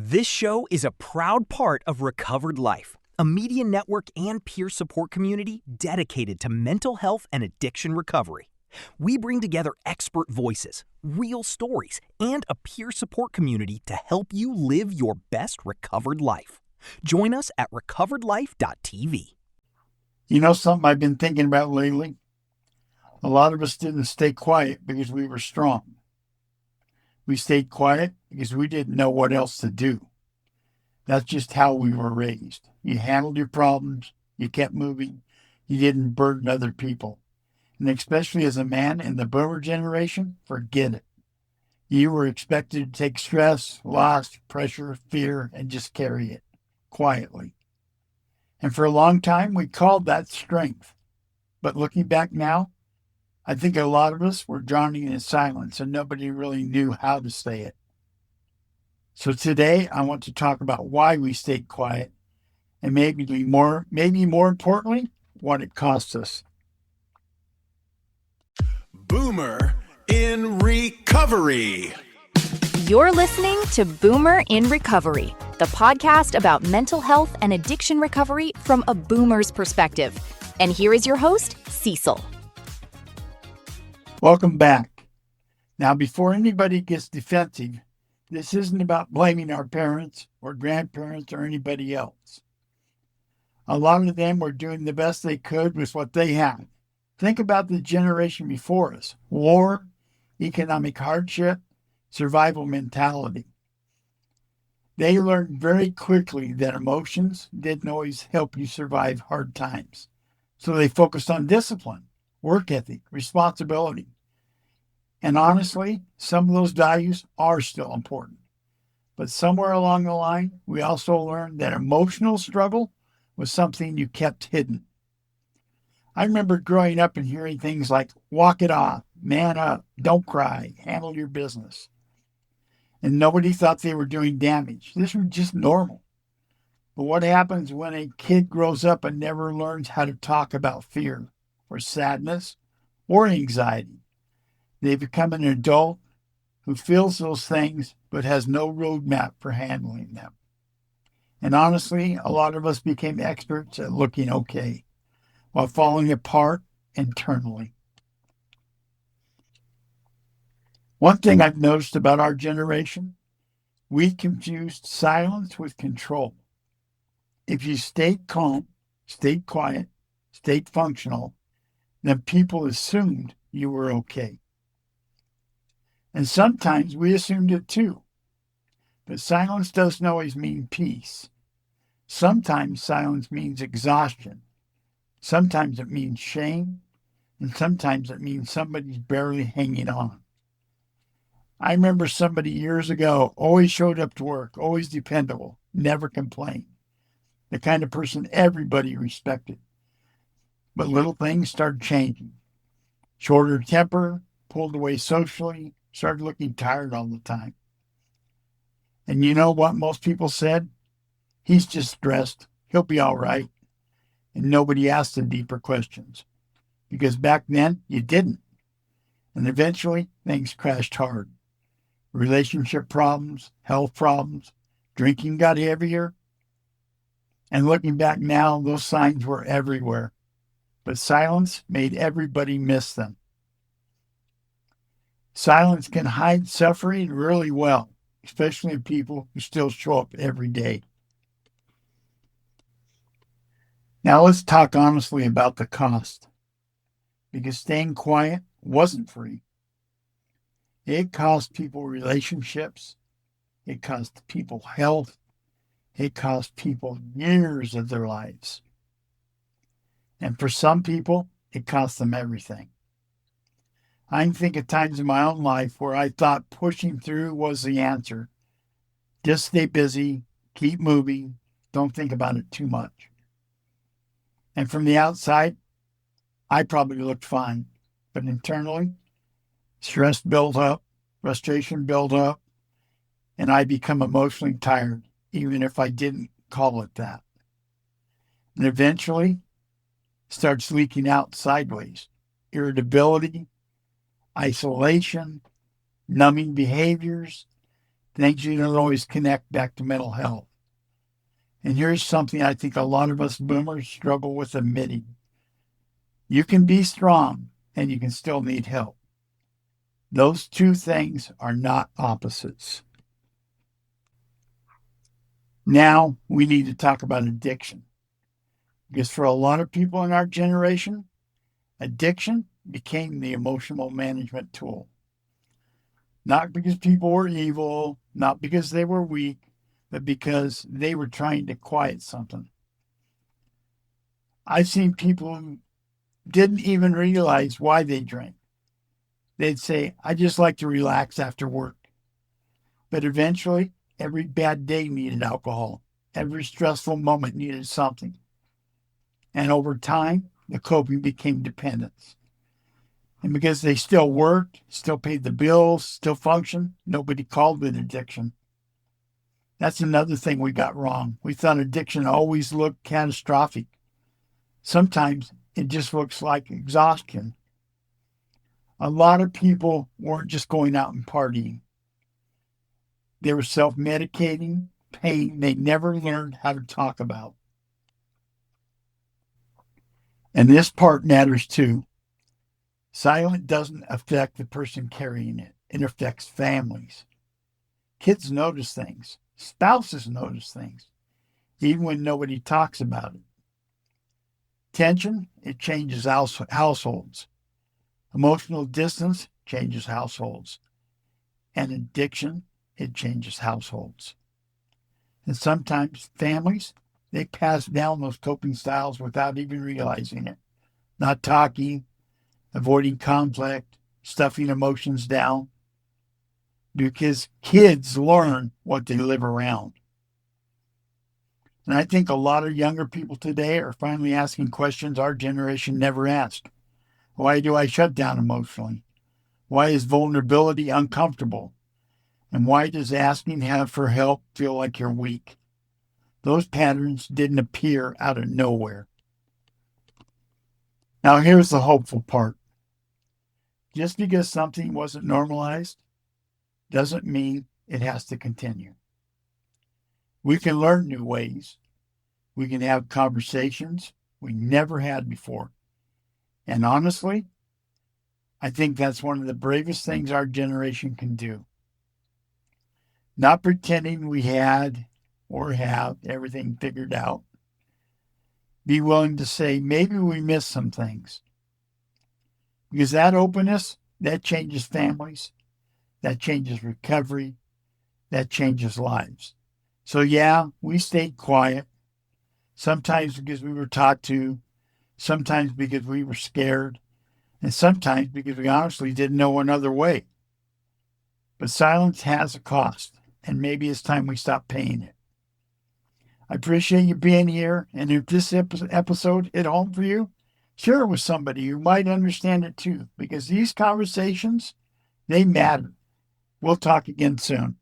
This show is a proud part of Recovered Life, a media network and peer support community dedicated to mental health and addiction recovery. We bring together expert voices, real stories, and a peer support community to help you live your best recovered life. Join us at recoveredlife.tv. You know something I've been thinking about lately? A lot of us didn't stay quiet because we were strong. We stayed quiet because we didn't know what else to do. That's just how we were raised. You handled your problems, you kept moving, you didn't burden other people. And especially as a man in the boomer generation, forget it. You were expected to take stress, loss, pressure, fear, and just carry it quietly. And for a long time, we called that strength. But looking back now, I think a lot of us were drowning in silence and nobody really knew how to say it. So today I want to talk about why we stayed quiet and maybe more importantly, what it cost us. Boomer in Recovery. You're listening to Boomer in Recovery, the podcast about mental health and addiction recovery from a boomer's perspective. And here is your host, Cecil. Welcome back. Now, before anybody gets defensive, this isn't about blaming our parents or grandparents or anybody else. A lot of them were doing the best they could with what they had. Think about the generation before us: war, economic hardship, survival mentality. They learned very quickly that emotions didn't always help you survive hard times. So they focused on discipline, work ethic, responsibility. And honestly, some of those values are still important. But somewhere along the line, we also learned that emotional struggle was something you kept hidden. I remember growing up and hearing things like, walk it off, man up, don't cry, handle your business. And nobody thought they were doing damage. This was just normal. But what happens when a kid grows up and never learns how to talk about fear or sadness or anxiety? They become an adult who feels those things but has no roadmap for handling them. And honestly, a lot of us became experts at looking okay while falling apart internally. One thing I've noticed about our generation, we confused silence with control. If you stayed calm, stayed quiet, stayed functional, then people assumed you were okay. And sometimes we assumed it too. But silence doesn't always mean peace. Sometimes silence means exhaustion. Sometimes it means shame. And sometimes it means somebody's barely hanging on. I remember somebody years ago always showed up to work, always dependable, never complained. The kind of person everybody respected. But little things started changing. Shorter temper, pulled away socially, started looking tired all the time. And you know what most people said? He's just stressed. He'll be all right. And nobody asked the deeper questions. Because back then, you didn't. And eventually, things crashed hard. Relationship problems, health problems, drinking got heavier. And looking back now, those signs were everywhere. But silence made everybody miss them. Silence can hide suffering really well, especially in people who still show up every day. Now let's talk honestly about the cost. Because staying quiet wasn't free. It cost people relationships. It cost people health. It cost people years of their lives. And for some people, it cost them everything. I can think of times in my own life where I thought pushing through was the answer. Just stay busy, keep moving, don't think about it too much. And from the outside, I probably looked fine. But internally, stress built up, frustration built up, and I become emotionally tired, even if I didn't call it that. And eventually, starts leaking out sideways. Irritability, isolation, numbing behaviors, things you don't always connect back to mental health. And here's something I think a lot of us boomers struggle with admitting. You can be strong and you can still need help. Those two things are not opposites. Now we need to talk about addiction. Because for a lot of people in our generation, addiction became the emotional management tool. Not because people were evil, not because they were weak, but because they were trying to quiet something. I've seen people who didn't even realize why they drank. They'd say, I just like to relax after work. But eventually, every bad day needed alcohol. Every stressful moment needed something. And over time, the coping became dependence. And because they still worked, still paid the bills, still functioned, nobody called it addiction. That's another thing we got wrong. We thought addiction always looked catastrophic. Sometimes it just looks like exhaustion. A lot of people weren't just going out and partying. They were self-medicating pain they never learned how to talk about. And this part matters too. Silence doesn't affect the person carrying it. It affects families. Kids notice things. Spouses notice things, even when nobody talks about it. Tension, it changes households. Emotional distance changes households. And addiction, it changes households. And sometimes families, they pass down those coping styles without even realizing it. Not talking, avoiding conflict, stuffing emotions down. Because kids learn what they live around. And I think a lot of younger people today are finally asking questions our generation never asked. Why do I shut down emotionally? Why is vulnerability uncomfortable? And why does asking for help feel like you're weak? Those patterns didn't appear out of nowhere. Now here's the hopeful part. Just because something wasn't normalized doesn't mean it has to continue. We can learn new ways. We can have conversations we never had before. And honestly, I think that's one of the bravest things our generation can do. Not pretending we had or have everything figured out. Be willing to say, maybe we missed some things. Because that openness, that changes families. That changes recovery. That changes lives. So yeah, we stayed quiet. Sometimes because we were taught to. Sometimes because we were scared. And sometimes because we honestly didn't know another way. But silence has a cost. And maybe it's time we stop paying it. I appreciate you being here. And if this episode hit home for you, share it with somebody who might understand it too. Because these conversations, they matter. We'll talk again soon.